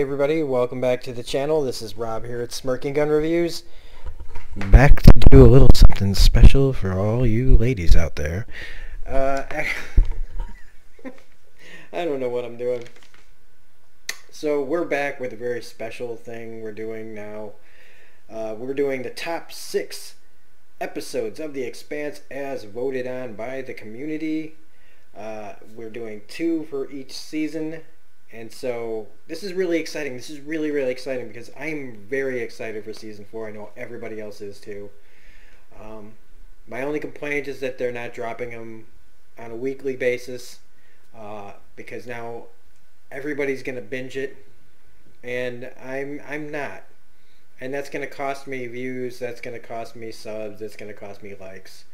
everybody, welcome back to the channel. This is Rob here at Smirking Gun Reviews. Back to do a little something special for all you ladies out there. I don't know what I'm doing. So we're back with a very special thing we're doing now. We're doing the top 6 episodes of The Expanse as voted on by the community. We're doing 2 for each season. And so this is really exciting. This is really exciting because I'm very excited for season 4. I know everybody else is too. My only complaint is that they're not dropping them on a weekly basis because now everybody's going to binge it and I'm not. And that's going to cost me views, that's going to cost me subs, that's going to cost me likes.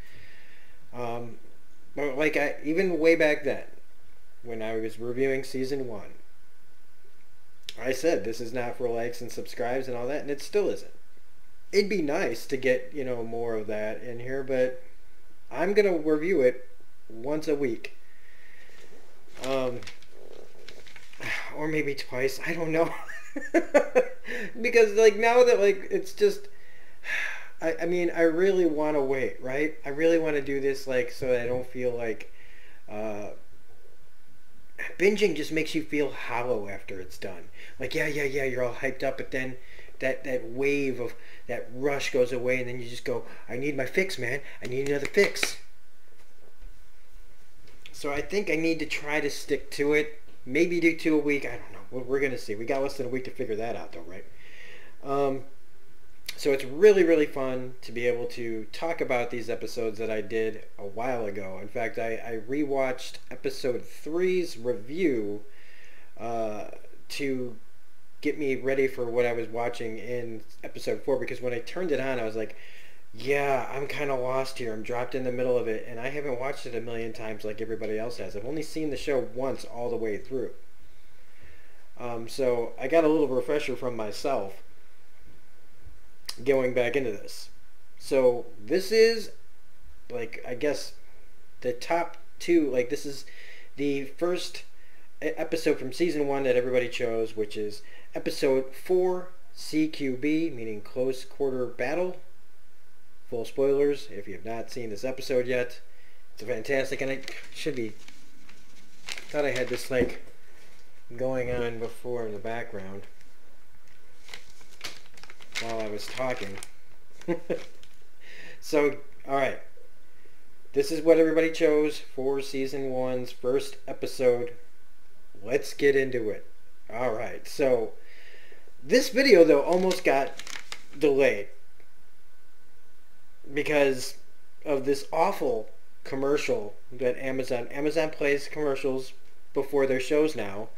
But like even way back then when I was reviewing season 1, I said this is not for likes and subscribes and all that, and it still isn't. It'd be nice to get, you know, more of that in here, but I'm gonna review it once a week, or maybe twice. I don't know, because like now that like it's just, I mean I really want to wait, right? I really want to do this like so that I don't feel like. Binging just makes you feel hollow after it's done. Like, yeah, you're all hyped up, but then that wave of that rush goes away, and then you just go, I need my fix, man. I need another fix. So I think I need to try to stick to it. Maybe do 2 a week. I don't know. We're going to see. We got less than a week to figure that out, though, right? So it's really fun to be able to talk about these episodes that I did a while ago. In fact, I rewatched episode 3's review to get me ready for what I was watching in episode 4, because when I turned it on I was like, yeah, I'm kind of lost here. I'm dropped in the middle of it, and I haven't watched it a million times like everybody else has. I've only seen the show once all the way through. So I got a little refresher from myself going back into this. So this is like, I guess the top 2, like this is the first episode from season 1 that everybody chose, which is episode 4, CQB, meaning Close Quarter Battle. Full spoilers if you have not seen this episode yet. It's fantastic, and I should be, thought I had this like going on before in the background while I was talking. So, alright. This is what everybody chose for season 1's first episode. Let's get into it. Alright, so this video though almost got delayed because of this awful commercial that Amazon plays commercials before their shows now,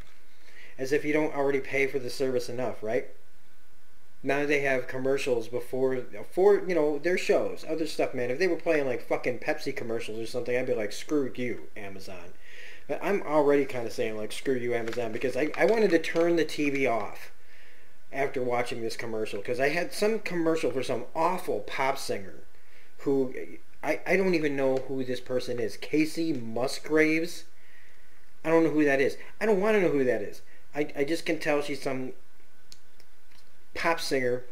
as if you don't already pay for the service enough, right? Now they have commercials before, you know, their shows, other stuff, man. If they were playing like fucking Pepsi commercials or something, I'd be like, screw you, Amazon. But I'm already kind of saying like, screw you, Amazon, because I wanted to turn the TV off after watching this commercial, because I had some commercial for some awful pop singer who, I don't even know who this person is. Casey Musgraves? I don't know who that is. I don't want to know who that is. I just can tell she's some pop singer.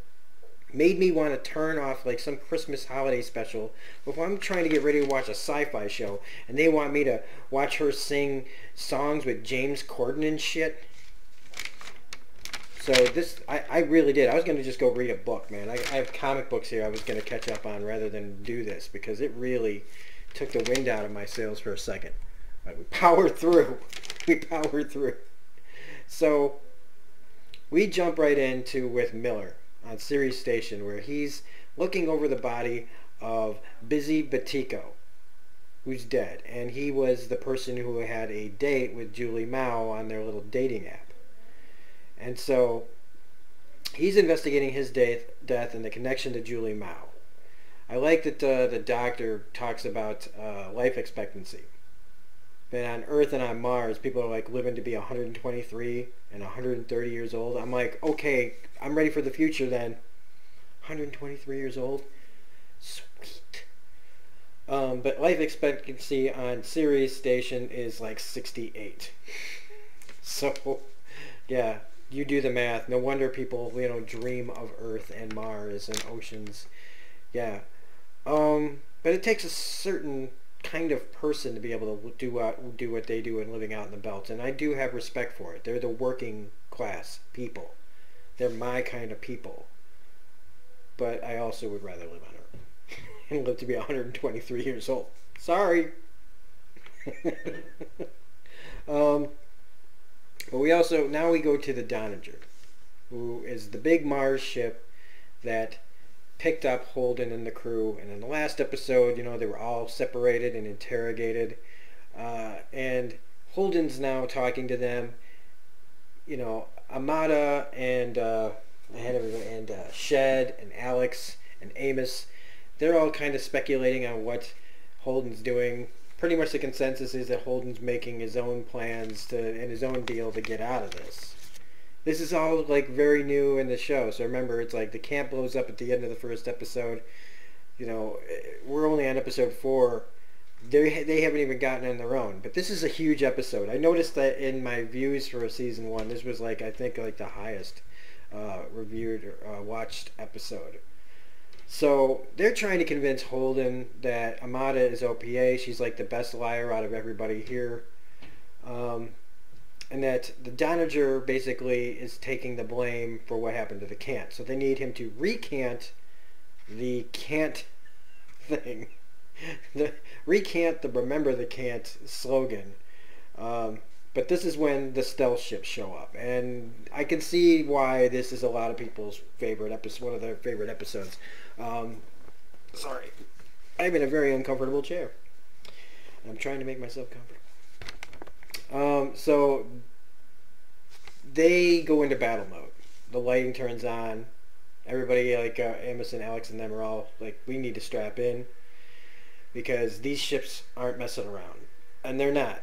Made me want to turn off like some Christmas holiday special before I'm trying to get ready to watch a sci-fi show, and they want me to watch her sing songs with James Corden and shit. So this, I really did. I was going to just go read a book, man. I have comic books here I was going to catch up on rather than do this, because it really took the wind out of my sails for a second. But we powered through. We powered through. So we jump right into with Miller on Sirius Station, where he's looking over the body of Busy Batico, who's dead. And he was the person who had a date with Julie Mao on their little dating app. And so he's investigating his death and the connection to Julie Mao. I like that the doctor talks about life expectancy. But on Earth and on Mars, people are like living to be 123 and 130 years old. I'm like, okay, I'm ready for the future then. 123 years old? Sweet. But life expectancy on Sirius Station is like 68. So, yeah. you do the math. No wonder people, dream of Earth and Mars and oceans. Yeah. But it takes a certain kind of person to be able to do what they do and living out in the belt, and I do have respect for it. They're the working class people. They're my kind of people. But I also would rather live on Earth and live to be 123 years old. Sorry. um, but we also now we go to the Donager, who is the big Mars ship that picked up Holden and the crew. And in the last episode, they were all separated and interrogated. And Holden's now talking to them. Amada and Shed and Alex and Amos, they're all kind of speculating on what Holden's doing. Pretty much the consensus is that Holden's making his own plans and his own deal to get out of this. This is all like very new in the show. So remember, it's like the camp blows up at the end of the first episode. We're only on episode 4. They haven't even gotten on their own. But this is a huge episode. I noticed that in my views for season 1, this was I think the highest reviewed or watched episode. So they're trying to convince Holden that Amada is OPA. She's like the best liar out of everybody here. And that the Donager basically is taking the blame for what happened to the cant. So they need him to recant the cant thing. Recant the remember the cant slogan. But this is when the stealth ships show up. And I can see why this is a lot of people's favorite episode, one of their favorite episodes. Sorry. I'm in a very uncomfortable chair. I'm trying to make myself comfortable. So they go into battle mode. The lighting turns on. Everybody, Amos and Alex and them are all like, we need to strap in because these ships aren't messing around. And they're not.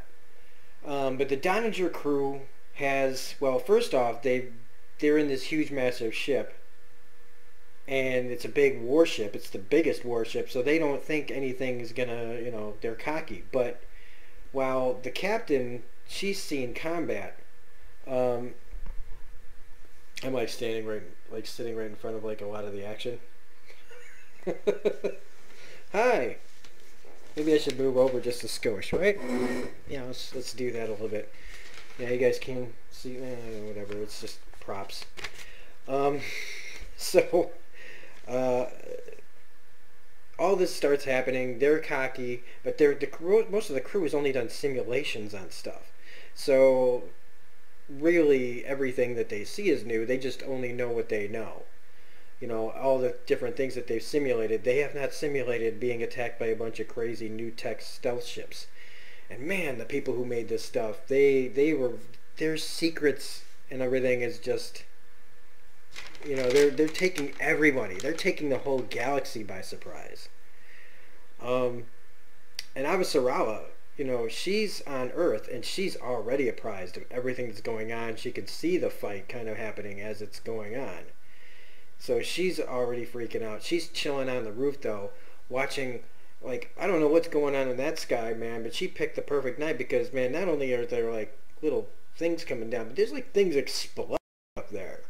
But the Donager crew has, well, first off, they're in this huge, massive ship. And it's a big warship. It's the biggest warship. So they don't think anything is going to, they're cocky. But while the captain, she's seen combat. I'm sitting right in front of a lot of the action. Hi. Maybe I should move over just a skosh, right? Yeah, let's do that a little bit. Yeah, you guys can see, whatever. It's just props. So all this starts happening. They're cocky, but most of the crew has only done simulations on stuff. So really everything that they see is new. They just only know what they know. All the different things that they've simulated. They have not simulated being attacked by a bunch of crazy new tech stealth ships. And man, the people who made this stuff, their secrets and everything is just, they're taking everybody. They're taking the whole galaxy by surprise. And Avasarala, she's on Earth and she's already apprised of everything that's going on. She can see the fight kind of happening as it's going on. So she's already freaking out. She's chilling on the roof though, watching, I don't know what's going on in that sky, man, but she picked the perfect night because, man, not only are there little things coming down, but there's things exploding up there.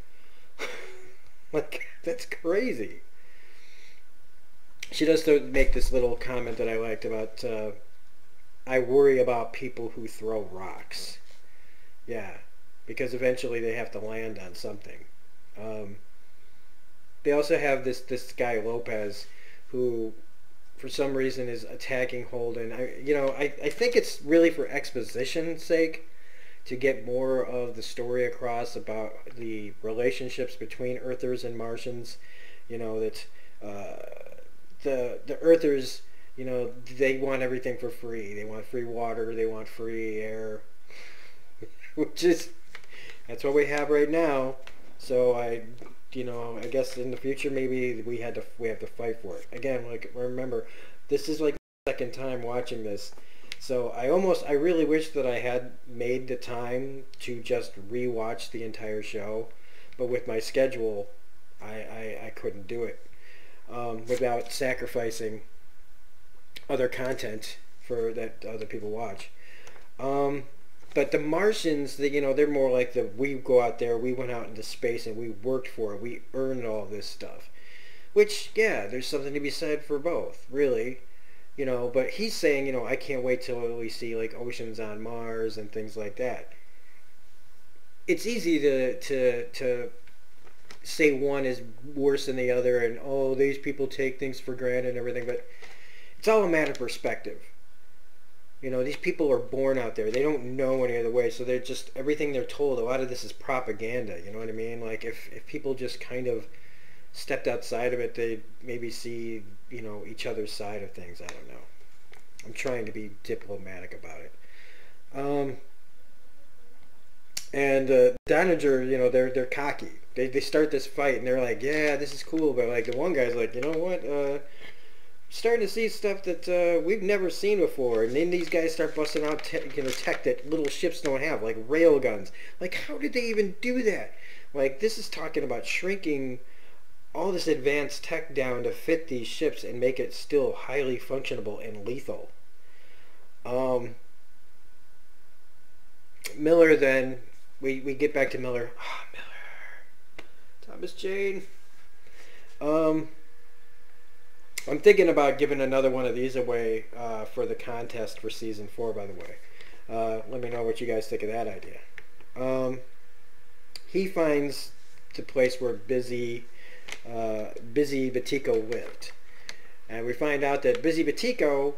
That's crazy. She does make this little comment that I liked about, I worry about people who throw rocks. Yeah, because eventually they have to land on something. They also have this guy Lopez, who, for some reason, is attacking Holden. I think it's really for exposition's sake, to get more of the story across about the relationships between Earthers and Martians. That the Earthers, they want everything for free. They want free water. They want free air, that's what we have right now. So I guess in the future maybe we have to fight for it. Again, remember, this is the second time watching this. So I really wish that I had made the time to just rewatch the entire show, but with my schedule, I couldn't do it without sacrificing other content for that other people watch. But the Martians, they're more like we go out there, we went out into space and we worked for it, we earned all this stuff. Which, yeah, there's something to be said for both, really. But he's saying, I can't wait till we see like oceans on Mars and things like that. It's easy to say one is worse than the other, and oh, these people take things for granted and everything, but it's all a matter of perspective. These people are born out there. They don't know any other way, so they're just, everything they're told, a lot of this is propaganda, you know what I mean? Like, if people just kind of stepped outside of it, they'd maybe see, each other's side of things. I don't know. I'm trying to be diplomatic about it. And Doniger, they're cocky. They start this fight, and they're like, yeah, this is cool, but like the one guy's like, you know what, starting to see stuff that we've never seen before, and then these guys start busting out tech that little ships don't have, like rail guns. Like, how did they even do that? Like, this is talking about shrinking all this advanced tech down to fit these ships and make it still highly functionable and lethal. Miller then, we get back to Miller. Miller. Thomas Jane. I'm thinking about giving another one of these away for the contest for season 4, by the way. Let me know what you guys think of that idea. He finds the place where Busy Batico lived. And we find out that Busy Batico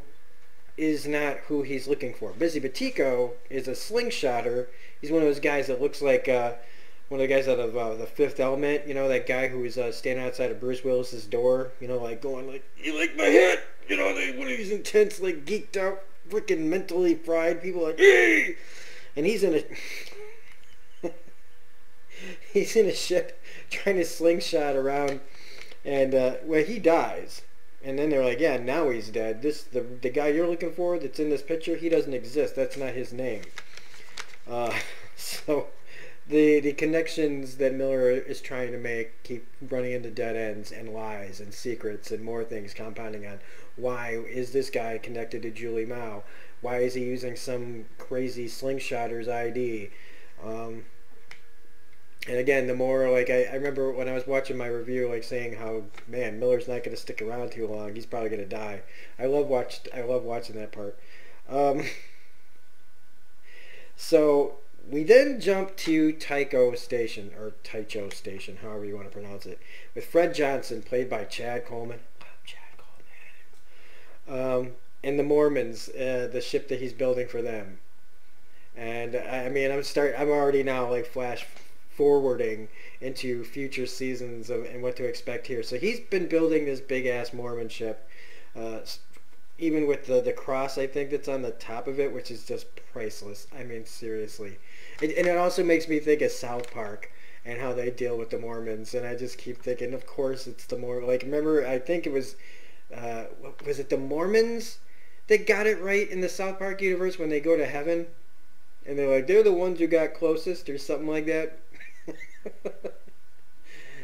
is not who he's looking for. Busy Batico is a slingshotter. He's one of those guys that looks like one of the guys out of The Fifth Element, that guy who was standing outside of Bruce Willis's door, like going like, you like my head? One of these intense, like geeked out, freaking mentally fried people like, hey! And he's in a ship trying to slingshot around, and he dies. And then they're like, yeah, now he's dead. The guy you're looking for that's in this picture, he doesn't exist. That's not his name. So the connections that Miller is trying to make keep running into dead ends and lies and secrets and more things compounding on why is this guy connected to Julie Mao? Why is he using some crazy slingshotter's ID? And again, the more, like, I remember when I was watching my review, like, saying how, man, Miller's not going to stick around too long. He's probably going to die. I love watching that part. So we then jump to Tycho Station, or Tycho Station, however you want to pronounce it, with Fred Johnson, played by Chad Coleman. Chad Coleman. And the Mormons, the ship that he's building for them. And I mean, I'm already now like flash forwarding into future seasons and what to expect here. So he's been building this big ass Mormon ship, even with the cross, I think, that's on the top of it, which is just priceless. I mean, seriously. And it also makes me think of South Park and how they deal with the Mormons. And I just keep thinking, of course, it's the Mormons. Like, remember, I think it was it the Mormons that got it right in the South Park universe when they go to heaven? And they're like, they're the ones who got closest or something like that.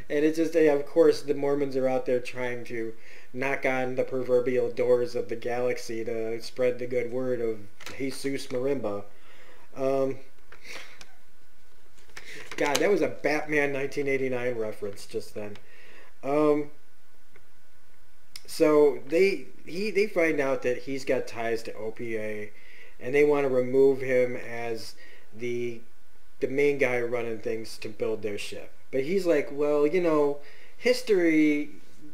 And it's just, of course, the Mormons are out there trying to knock on the proverbial doors of the galaxy to spread the good word of Jesus Marimba. God, that was a Batman 1989 reference just then. So they find out that he's got ties to OPA, and they want to remove him as the main guy running things to build their ship. But he's like, well, history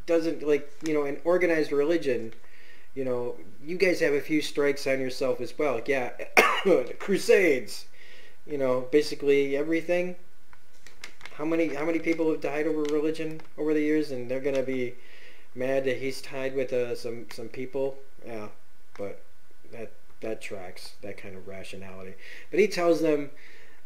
doesn't, like, an organized religion, you guys have a few strikes on yourself as well. Like, yeah, the Crusades, basically everything. How many people have died over religion over the years, and they're gonna be mad that he's tied with some people? Yeah, but that tracks, that kind of rationality. But he tells them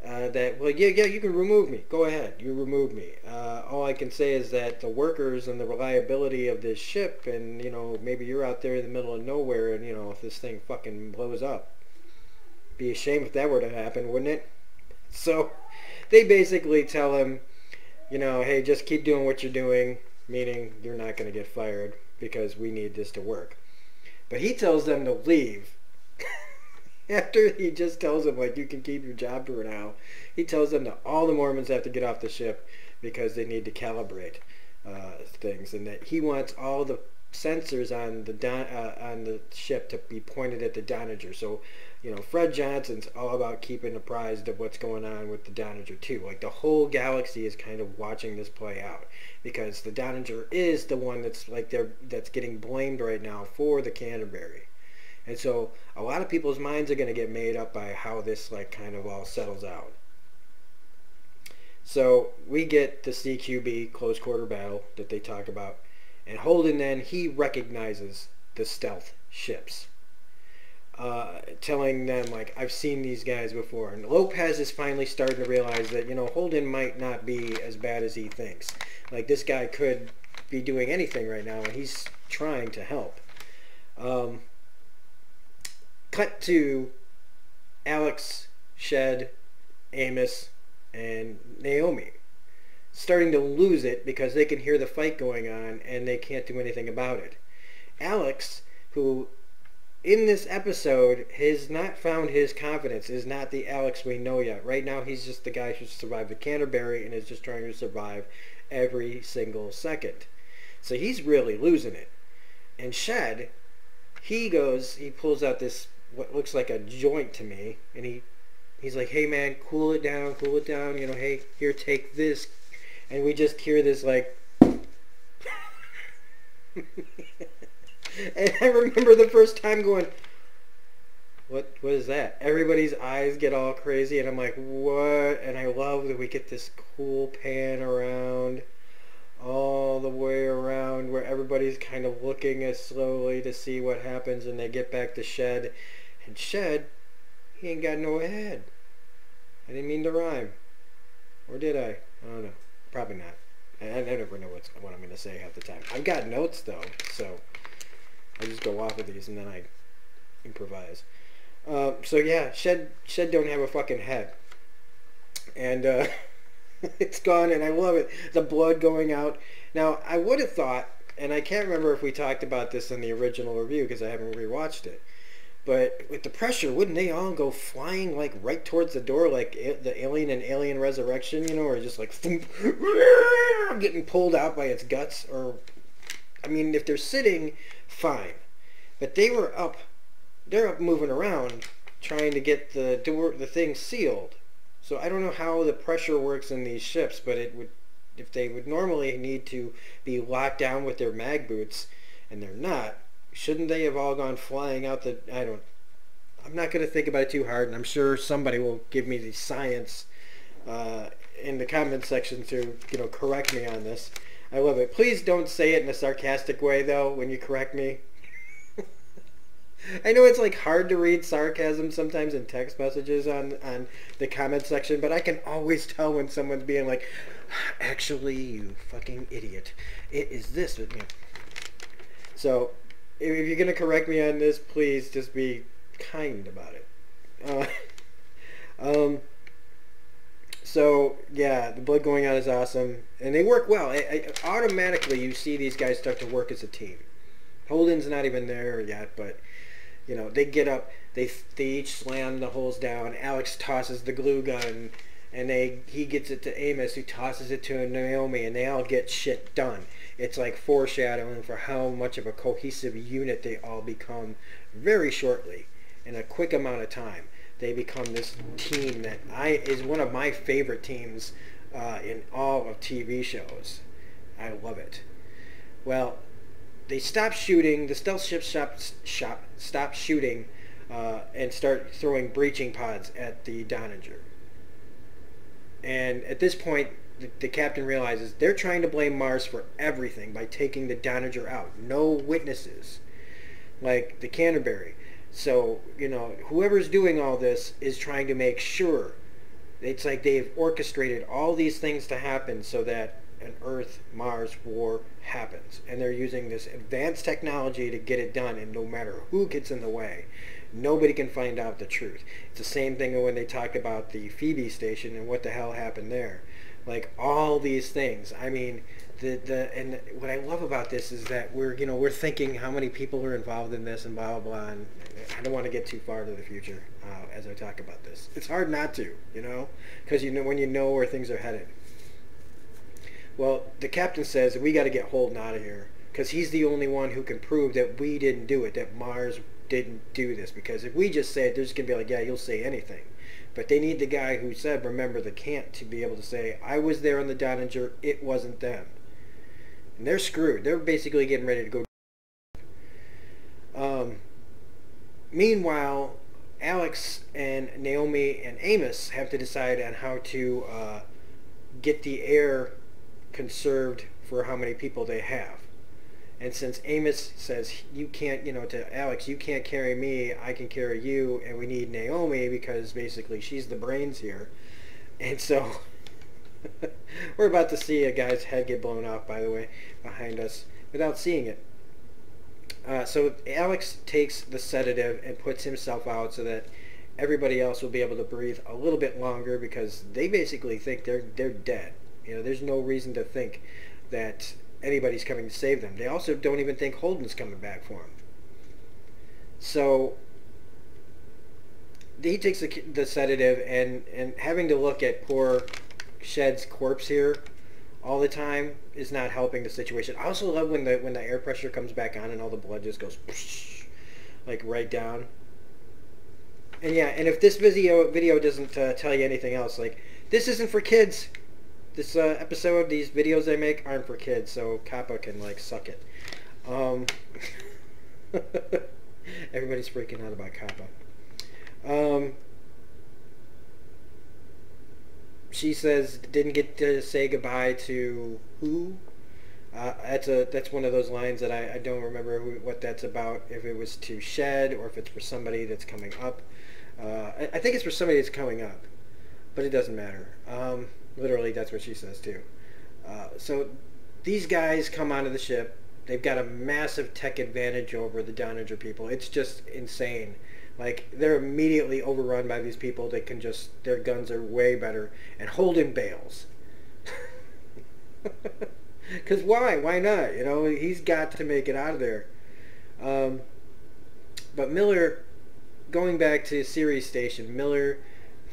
that, well, yeah, you can remove me. Go ahead, you remove me. All I can say is that the workers and the reliability of this ship, and maybe you're out there in the middle of nowhere, and if this thing fucking blows up, be a shame if that were to happen, wouldn't it? So they basically tell him, hey, just keep doing what you're doing, meaning you're not going to get fired because we need this to work. But he tells them to leave. After he just tells them, like, you can keep your job for now, he tells them that all the Mormons have to get off the ship because they need to calibrate things, and that he wants all the sensors on the ship to be pointed at the Donager. So, Fred Johnson's all about keeping apprised of what's going on with the Donager too. Like, the whole galaxy is kind of watching this play out because the Donager is the one that's getting blamed right now for the Canterbury. And so a lot of people's minds are going to get made up by how this kind of all settles out. So we get the CQB close quarter battle that they talk about. And Holden then, he recognizes the stealth ships. Telling them, like, I've seen these guys before. And Lopez is finally starting to realize that, Holden might not be as bad as he thinks. Like, this guy could be doing anything right now, and he's trying to help. Cut to Alex, Shed, Amos, and Naomi starting to lose it because they can hear the fight going on and they can't do anything about it. Alex, who in this episode has not found his confidence, is not the Alex we know yet. Right now he's just the guy who survived the Canterbury and is just trying to survive every single second. So he's really losing it. And Shed, he pulls out this what looks like a joint to me, and he's like, hey man, cool it down, hey, here, take this. And we just hear this like and I remember the first time going, what is that? Everybody's eyes get all crazy and I'm like, what? And I love that we get this cool pan around all the way around where everybody's kind of looking as slowly to see what happens, and they get back to Shed. And Shed, he ain't got no head. I didn't mean to rhyme. Or did I? I don't know. Probably not. I never know what I'm going to say half the time. I've got notes, though, so I just go off of these and then I improvise. So yeah, Shed don't have a fucking head. And it's gone, and I love it. The blood going out. Now, I would have thought, and I can't remember if we talked about this in the original review because I haven't rewatched it, but with the pressure, wouldn't they all go flying like right towards the door like the Alien and Alien Resurrection, or just like thump, getting pulled out by its guts? Or, I mean, if they're sitting, fine. But they're up moving around trying to get the thing sealed. So I don't know how the pressure works in these ships, but if they would normally need to be locked down with their mag boots, and they're not, shouldn't they have all gone flying out I'm not going to think about it too hard, and I'm sure somebody will give me the science in the comment section to correct me on this. I love it. Please don't say it in a sarcastic way, though, when you correct me. I know it's like hard to read sarcasm sometimes in text messages on the comment section, but I can always tell when someone's being like, actually, you fucking idiot, it is this. So if you're going to correct me on this, please just be kind about it. So yeah, the blood going out is awesome, and they work well. Automatically you see these guys start to work as a team. Holden's not even there yet, but they get up, they each slam the holes down. Alex tosses the glue gun, and he gets it to Amos, who tosses it to Naomi, and they all get shit done. It's like foreshadowing for how much of a cohesive unit they all become very shortly, in a quick amount of time. They become this team that is one of my favorite teams in all of TV shows. I love it. Well, they stop shooting. The stealth ships stop shooting and start throwing breaching pods at the Donager. And at this point, the captain realizes they're trying to blame Mars for everything by taking the Donager out. No witnesses, like the Canterbury. So, whoever's doing all this is trying to make sure. It's like they've orchestrated all these things to happen so that an Earth-Mars war happens. And they're using this advanced technology to get it done, and no matter who gets in the way, nobody can find out the truth. It's the same thing when they talked about the Phoebe station and what the hell happened there. Like all these things. I mean, and what I love about this is that we're thinking how many people are involved in this and blah blah blah. And I don't want to get too far to the future as I talk about this. It's hard not to, because when you know where things are headed. Well, the captain says that we got to get Holden out of here because he's the only one who can prove that we didn't do it, that Mars didn't do this. Because if we just say it, they're just gonna be like, yeah, you'll say anything. But they need the guy who said, remember the can't, to be able to say, I was there on the Donninger, it wasn't them. And they're screwed. They're basically getting ready to go. Meanwhile, Alex and Naomi and Amos have to decide on how to get the air conserved for how many people they have. And since Amos says, you can't, to Alex, you can't carry me, I can carry you, and we need Naomi because basically she's the brains here. And so we're about to see a guy's head get blown off, by the way, behind us without seeing it. So Alex takes the sedative and puts himself out so that everybody else will be able to breathe a little bit longer because they basically think they're dead. There's no reason to think that anybody's coming to save them. They also don't even think Holden's coming back for them. So he takes the sedative, and having to look at poor Shed's corpse here all the time is not helping the situation. I also love when the air pressure comes back on and all the blood just goes like right down. And yeah, and if this video doesn't tell you anything else, like, this isn't for kids. This episode, these videos I make aren't for kids, so Kappa can like suck it. Everybody's freaking out about Kappa. She says didn't get to say goodbye to who? That's one of those lines that I don't remember what that's about. If it was to Shed or if it's for somebody that's coming up. I think it's for somebody that's coming up, but it doesn't matter. Literally, that's what she says too. So these guys come onto the ship. They've got a massive tech advantage over the Donninger people. It's just insane. Like, they're immediately overrun by these people. They can just, their guns are way better. And Holden bails. Because why? Why not? He's got to make it out of there. But Miller, going back to Sirius Station, Miller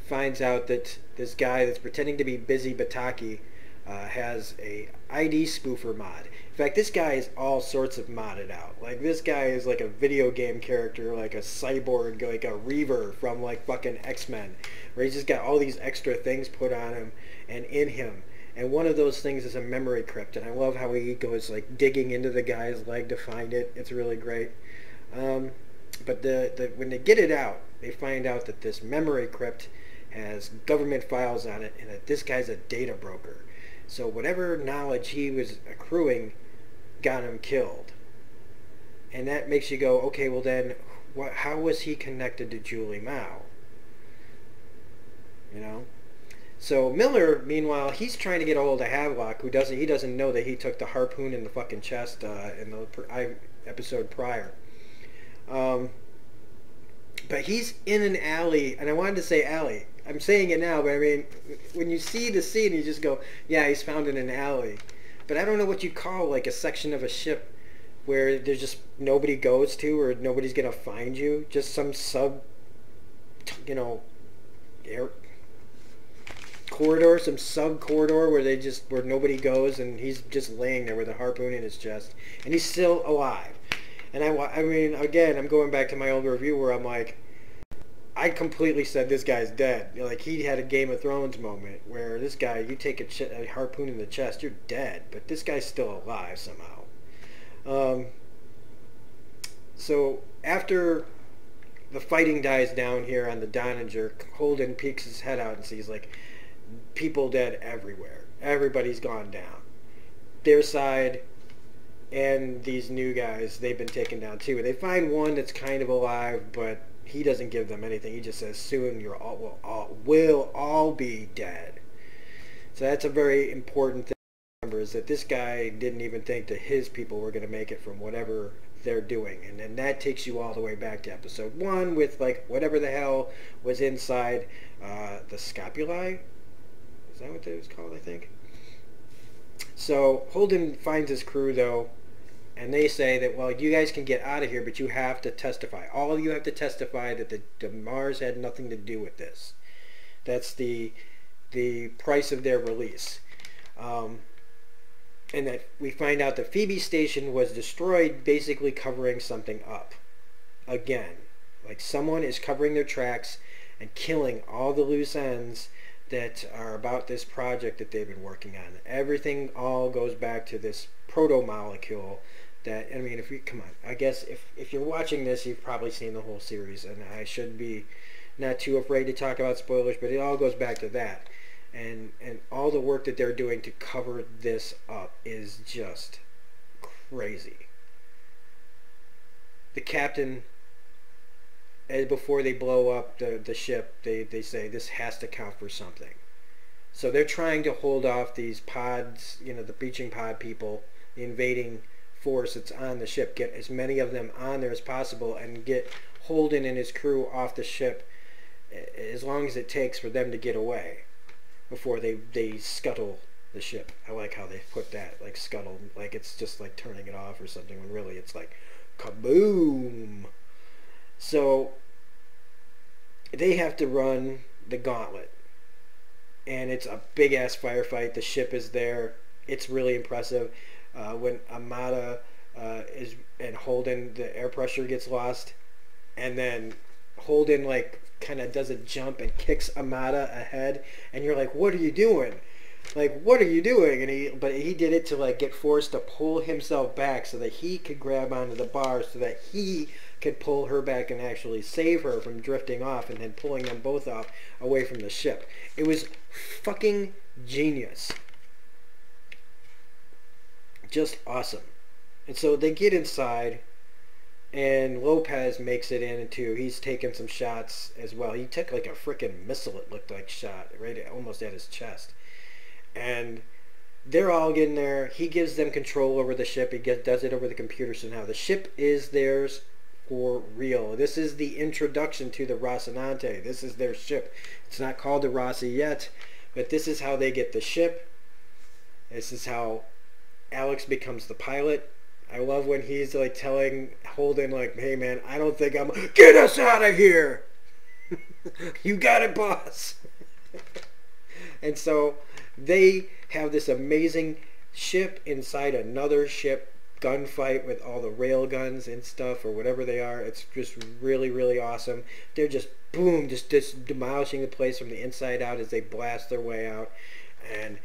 finds out that this guy that's pretending to be Busy Bataki has a ID spoofer mod. In fact, this guy is all sorts of modded out. Like, this guy is like a video game character, like a cyborg, like a Reaver from like fucking X-Men, where he's just got all these extra things put on him and in him. And one of those things is a memory crypt, and I love how he goes like digging into the guy's leg to find it. It's really great. But when they get it out, they find out that this memory crypt has government files on it, and that this guy's a data broker. So whatever knowledge he was accruing got him killed. And that makes you go, okay, well then, how was he connected to Julie Mao? So Miller, meanwhile, he's trying to get a hold of Havelock, he doesn't know that he took the harpoon in the fucking chest in the episode prior. But he's in an alley, and I wanted to say alley. I'm saying it now, but I mean, when you see the scene, you just go, yeah, he's found in an alley. But I don't know what you call like a section of a ship where there's just nobody goes to, or nobody's gonna find you. Just some air corridor, some sub corridor where nobody goes, and he's just laying there with a harpoon in his chest, and he's still alive. And I mean, again, I'm going back to my old review where I'm like, I completely said this guy's dead. Like, he had a Game of Thrones moment where this guy, you take a harpoon in the chest, you're dead. But this guy's still alive somehow. So after the fighting dies down here on the Donninger, Holden peeks his head out and sees like people dead everywhere. Everybody's gone down. Their side and these new guys, they've been taken down too. They find one that's kind of alive, but he doesn't give them anything. He just says, soon we'll all be dead. So that's a very important thing to remember, is that this guy didn't even think that his people were going to make it from whatever they're doing. And then that takes you all the way back to episode 1 with like whatever the hell was inside the scapulae. that what it was called, I think? So Holden finds his crew, though, and they say that, well, you guys can get out of here, but you have to testify. All of you have to testify that the Mars had nothing to do with this. That's the price of their release. And that we find out the Phoebe station was destroyed, basically covering something up. Again, like someone is covering their tracks and killing all the loose ends that are about this project that they've been working on. Everything all goes back to this proto-molecule that, I mean, if we, come on, I guess if you're watching this, you've probably seen the whole series, and I should be not too afraid to talk about spoilers, but it all goes back to that. And all the work that they're doing to cover this up is just crazy. The captain, before they blow up the ship, they say this has to count for something. So they're trying to hold off these pods, you know, the breaching pod people, the invading force that's on the ship, get as many of them on there as possible and get Holden and his crew off the ship as long as it takes for them to get away before they scuttle the ship. I like how they put that, like scuttle, like it's just like turning it off or something, when really it's like kaboom. So they have to run the gauntlet, and it's a big ass firefight. The ship is there. It's really impressive. When Amada is and Holden, the air pressure gets lost, and then Holden like kind of does a jump and kicks Amada ahead, and you're like, what are you doing? Like, what are you doing? And but he did it to like get forced to pull himself back so that he could grab onto the bar so that he could pull her back and actually save her from drifting off, and then pulling them both off away from the ship. It was fucking genius. Just awesome. And so they get inside, and Lopez makes it in too. He's taken some shots as well. He took like a freaking missile, it looked like, shot right almost at his chest. And they're all getting there. He gives them control over the ship. He does it over the computer. So now the ship is theirs for real. This is the introduction to the Rocinante. This is their ship. It's not called the Rossi yet, but this is how they get the ship. This is how Alex becomes the pilot. I love when he's like telling Holden, like, hey man, I don't think I'm... Get us out of here! You got it, boss! And so they have this amazing ship inside another ship gunfight with all the rail guns and stuff, or whatever they are. It's just really, really awesome. They're just, boom, just demolishing the place from the inside out as they blast their way out. And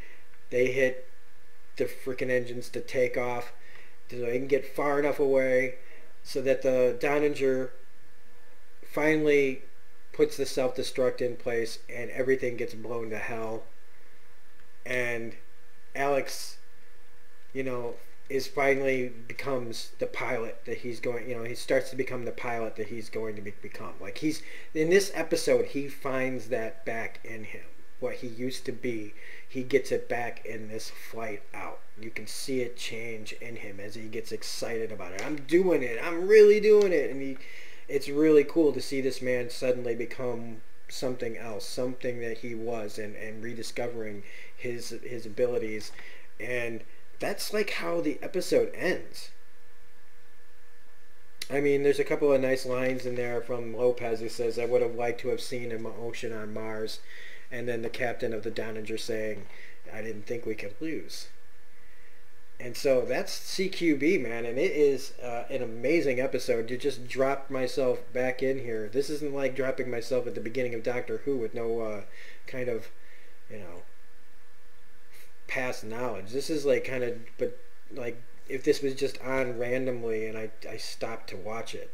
they hit the freaking engines to take off, so they can get far enough away so that the Donninger finally puts the self-destruct in place and everything gets blown to hell. And Alex, you know, finally becomes the pilot that he's going, you know, he starts to become the pilot that he's going to become. Like, he's, in this episode, he finds that back in him. What he used to be, he gets it back in this flight out. You can see it change in him as he gets excited about it. I'm doing it. I'm really doing it. And it's really cool to see this man suddenly become something else, something that he was, and rediscovering his abilities. And that's like how the episode ends. I mean, there's a couple of nice lines in there from Lopez who says, I would have liked to have seen an ocean on Mars. And then the captain of the Donninger saying, I didn't think we could lose. And so that's CQB, man, and it is an amazing episode. To just drop myself back in here. This isn't like dropping myself at the beginning of Doctor Who with no kind of, you know, past knowledge. This is like kind of, but like if this was just on randomly and I stopped to watch it.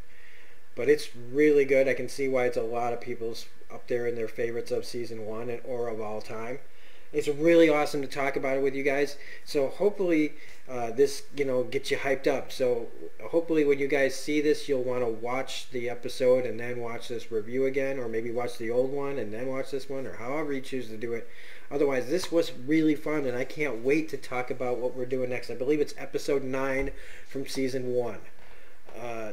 But it's really good. I can see why it's a lot of people's up there in their favorites of season 1 or of all time. It's really awesome to talk about it with you guys. So hopefully this, you know, gets you hyped up. So hopefully when you guys see this, you'll want to watch the episode and then watch this review again, or maybe watch the old one and then watch this one, or however you choose to do it. Otherwise, this was really fun, and I can't wait to talk about what we're doing next. I believe it's episode 9 from season 1.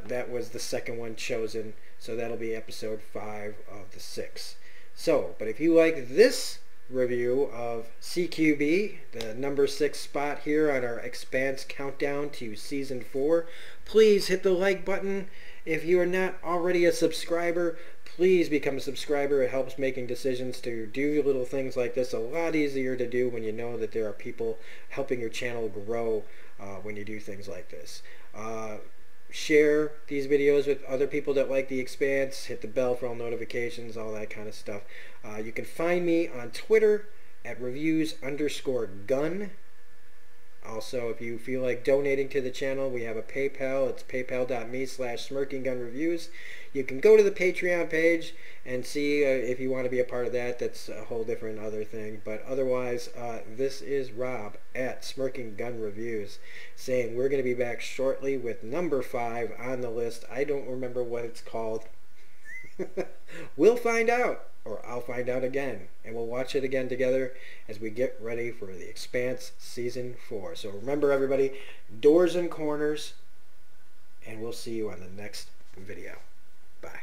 That was the second one chosen, so that'll be episode 5 of the 6. So, but if you like this review of CQB, the number 6 spot here on our Expanse countdown to Season 4. Please hit the like button. If you are not already a subscriber, please become a subscriber. It helps making decisions to do little things like this a lot easier to do when you know that there are people helping your channel grow when you do things like this. Share these videos with other people that like the Expanse. Hit the bell for all notifications, all that kind of stuff. You can find me on Twitter at reviews_gun. Also, if you feel like donating to the channel, we have a PayPal. It's paypal.me/smirkinggunreviews. You can go to the Patreon page and see if you want to be a part of that. That's a whole different other thing. But otherwise, this is Rob at Smirking Gun Reviews saying we're going to be back shortly with number 5 on the list. I don't remember what it's called. We'll find out, or I'll find out again, and we'll watch it again together as we get ready for the Expanse Season 4. So remember, everybody, doors and corners, and we'll see you on the next video. Bye.